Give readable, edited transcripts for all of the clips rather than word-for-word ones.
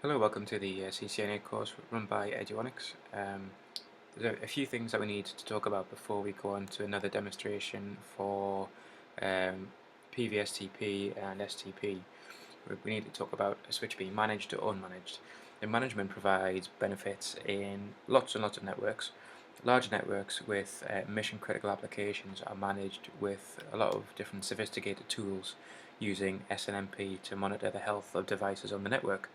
Hello, welcome to the CCNA course run by Eduonics. There's a few things that we need to talk about before we go on to another demonstration for um, PVSTP and STP. We need to talk about a switch being managed or unmanaged. And management provides benefits in lots and lots of networks. Large networks with mission critical applications are managed with a lot of different sophisticated tools using SNMP to monitor the health of devices on the network.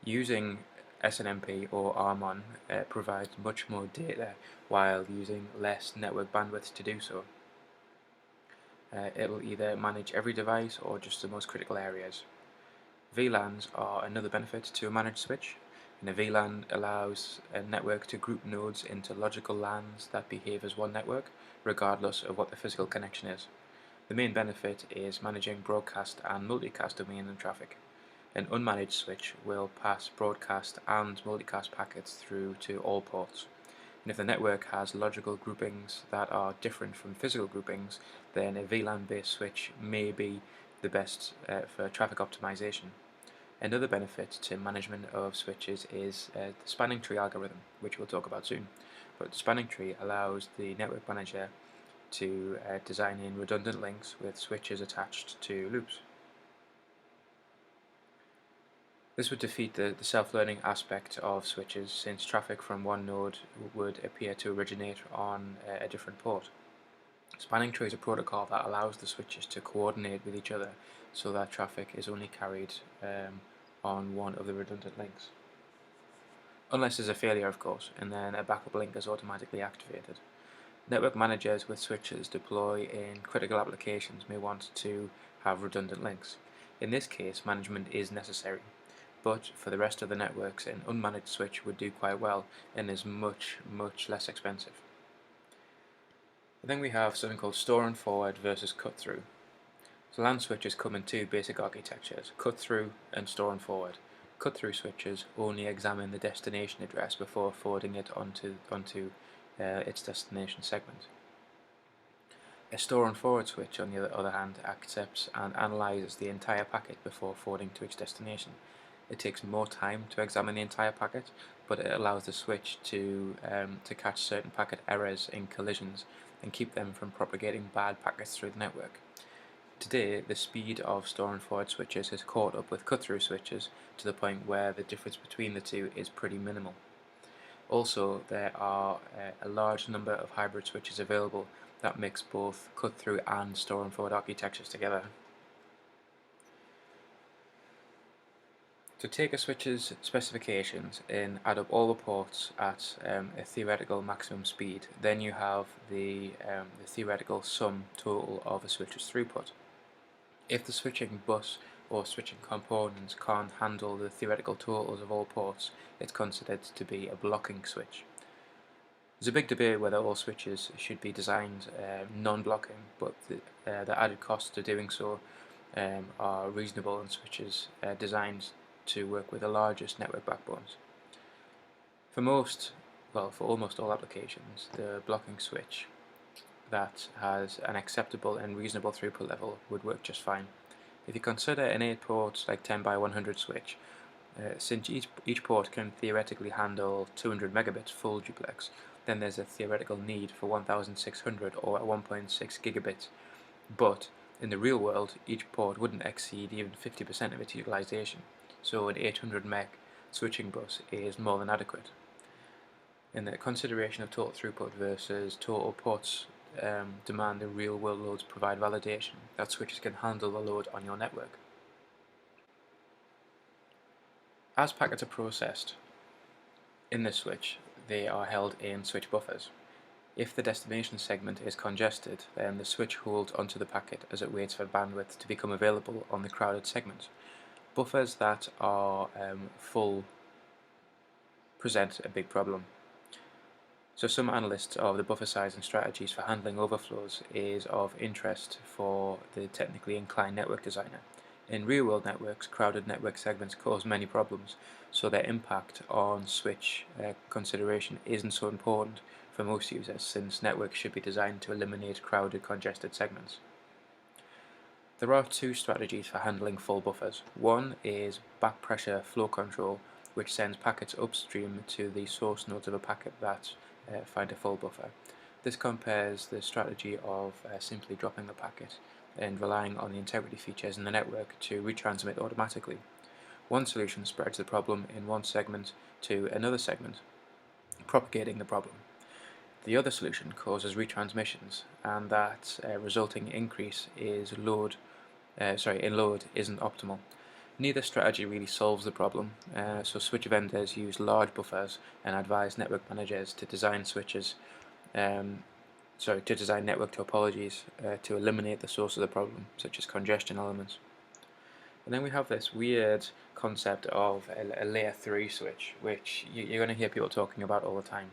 Using SNMP or RMON provides much more data while using less network bandwidth to do so. It will either manage every device or just the most critical areas. VLans are another benefit to a managed switch, and a VLAN allows a network to group nodes into logical LANs that behave as one network, regardless of what the physical connection is. The main benefit is managing broadcast and multicast domain and traffic. An unmanaged switch will pass broadcast and multicast packets through to all ports. And if the network has logical groupings that are different from physical groupings, then a VLAN-based switch may be the best for traffic optimization. Another benefit to management of switches is the spanning tree algorithm, which we'll talk about soon. But the spanning tree allows the network manager to design in redundant links with switches attached to loops. This would defeat the self-learning aspect of switches, since traffic from one node would appear to originate on a different port. Spanning tree is a protocol that allows the switches to coordinate with each other so that traffic is only carried on one of the redundant links. Unless there's a failure, of course, and then a backup link is automatically activated. Network managers with switches deploy in critical applications may want to have redundant links. In this case, management is necessary, but for the rest of the networks, an unmanaged switch would do quite well and is much less expensive. Then we have something called store and forward versus cut through. So LAN switches come in two basic architectures, cut through and store and forward. Cut through switches only examine the destination address before forwarding it onto its destination segment. A store and forward switch, on the other hand, accepts and analyzes the entire packet before forwarding to its destination. It takes more time to examine the entire packet, but it allows the switch to catch certain packet errors in collisions and keep them from propagating bad packets through the network. Today, the speed of store and forward switches has caught up with cut-through switches to the point where the difference between the two is pretty minimal. Also, there are a large number of hybrid switches available that mix both cut-through and store and forward architectures together. To take a switch's specifications and add up all the ports at a theoretical maximum speed, then you have the theoretical sum total of a switch's throughput. If the switching bus or switching components can't handle the theoretical totals of all ports, it's considered to be a blocking switch. There's a big debate whether all switches should be designed non-blocking, but the added costs to doing so are reasonable in switches designed to work with the largest network backbones. For almost all applications, the blocking switch that has an acceptable and reasonable throughput level would work just fine. If you consider an 8-port like 10 by 100 switch, since each port can theoretically handle 200 megabits full duplex, then there's a theoretical need for 1600 or 1.6 gigabits, but in the real world each port wouldn't exceed even 50% of its utilization, so an 800 meg switching bus is more than adequate. In the consideration of total throughput versus total ports demand the real world loads provide validation that switches can handle the load on your network. As packets are processed in the switch, they are held in switch buffers. If the destination segment is congested, then the switch holds onto the packet as it waits for bandwidth to become available on the crowded segment. Buffers that are full present a big problem. So some analysts of the buffer size and strategies for handling overflows is of interest for the technically inclined network designer. In real-world networks, crowded network segments cause many problems, so their impact on switch consideration isn't so important for most users, since networks should be designed to eliminate crowded, congested segments. There are two strategies for handling full buffers. One is back pressure flow control, which sends packets upstream to the source nodes of a packet that find a full buffer. This compares the strategy of simply dropping the packet and relying on the integrity features in the network to retransmit automatically. One solution spreads the problem in one segment to another segment, propagating the problem. The other solution causes retransmissions, and that resulting increase is load in load isn't optimal. Neither strategy really solves the problem, so switch vendors use large buffers and advise network managers to design network topologies to eliminate the source of the problem, such as congestion elements. And then we have this weird concept of a layer 3 switch, which you're going to hear people talking about all the time.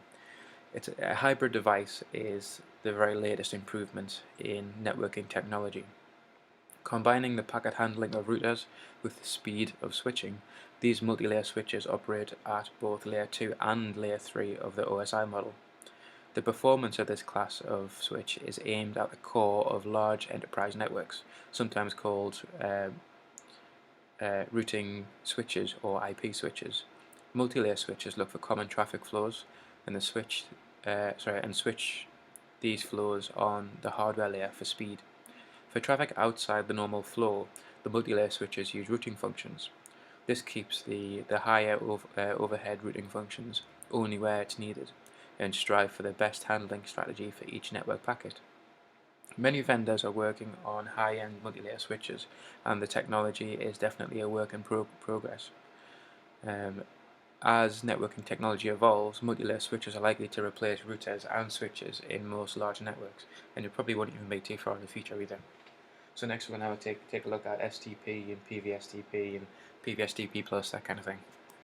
It's a hybrid device is the very latest improvement in networking technology. Combining the packet handling of routers with the speed of switching, these multi-layer switches operate at both layer 2 and layer 3 of the OSI model. The performance of this class of switch is aimed at the core of large enterprise networks, sometimes called routing switches or IP switches. Multi-layer switches look for common traffic flows and switch these flows on the hardware layer for speed. For traffic outside the normal flow, the multi-layer switches use routing functions. This keeps the higher overhead routing functions only where it's needed and strive for the best handling strategy for each network packet. Many vendors are working on high-end multi-layer switches, and the technology is definitely a work in progress. As networking technology evolves, multi-layer switches are likely to replace routers and switches in most large networks, and it probably won't even be too far in the future either. So next we're going to take a look at STP and PVSTP and PVSTP plus, that kind of thing.